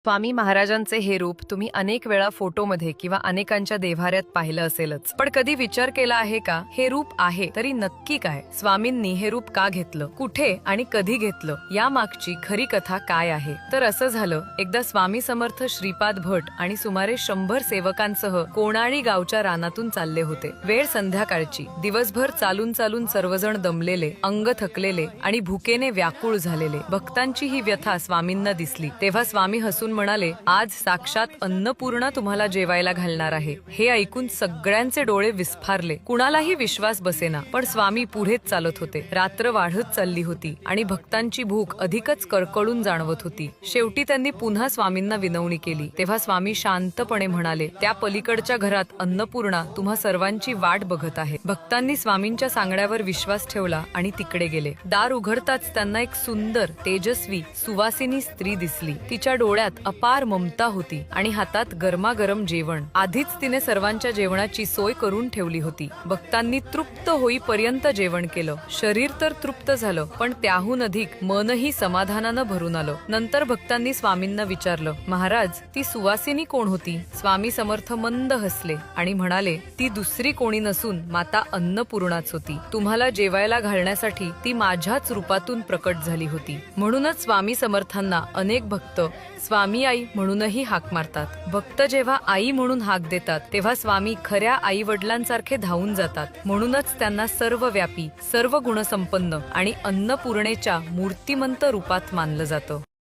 स्वामी महाराजांचे हे रूप तुम्ही अनेक वेळा फोटोमध्ये किंवा अनेकांच्या देव्हाऱ्यात पाहिलं असेलच, पण कधी विचार केला आहे का हे रूप आहे तरी नक्की काय? स्वामींनी हे रूप का घेतलं, कुठे आणि कधी घेतलं, या मागची खरी कथा काय आहे? तर असं झालं, एकदा स्वामी समर्थ श्रीपाद भट आणि सुमारे 100 सेवकांसह कोणाळी गावच्या रानातून चालले होते. वेळ संध्याकाळची. दिवसभर चालून चालून सर्वजण दमलेले, अंग थकलेले आणि भुकेने व्याकुळ झालेले. भक्तांची ही व्यथा स्वामींना दिसली. तेव्हा स्वामी हसून म्हणाले, आज साक्षात अन्नपूर्णा तुम्हाला जेवायला घालणार आहे. हे ऐकून सगळ्यांचे डोळे विस्फारले. कुणालाही विश्वास बसेना, पण स्वामी पुढेच चालत होते. रात्र वाढत चालली होती आणि भक्तांची भूक अधिकच कळकळून जाणवत होती. शेवटी त्यांनी पुन्हा स्वामींना विनवणी केली. तेव्हा स्वामी शांतपणे म्हणाले, त्या पलीकडच्या घरात अन्नपूर्णा तुम्हा सर्वांची वाट बघत आहे. भक्तांनी स्वामींच्या सांगण्यावर विश्वास ठेवला आणि तिकडे गेले. दार उघडताच त्यांना एक सुंदर, तेजस्वी, सुवासिनी स्त्री दिसली. तिच्या डोळ्यात अपार ममता होती आणि हातात गरमागरम जेवण. आधीच तिने सर्वांच्या जेवणाची सोय करून ठेवली होती. भक्तांनी तृप्त होईपर्यंत जेवण केलं. शरीर तर तृप्त झालं, पण त्याहून अधिक मनही समाधानानं भरून आलं. नंतर भक्तांनी स्वामींना विचारलं, महाराज, ती सुवासिनी कोण होती? स्वामी समर्थ मंद हसले आणि म्हणाले, ती दुसरी कोणी नसून माता अन्नपूर्णाच होती. तुम्हाला जेवायला घालण्यासाठी ती माझ्याच रूपातून प्रकट झाली होती. म्हणूनच स्वामी समर्थांना अनेक भक्त स्वामी आई म्हणूनही हाक मारतात. भक्त जेव्हा आई म्हणून हाक देतात तेव्हा स्वामी खऱ्या आई वडिलांसारखे धावून जातात. म्हणूनच त्यांना सर्वव्यापी, सर्व गुणसंपन्न आणि अन्नपूर्णेच्या मूर्तिमंत रूपात मानलं जातं.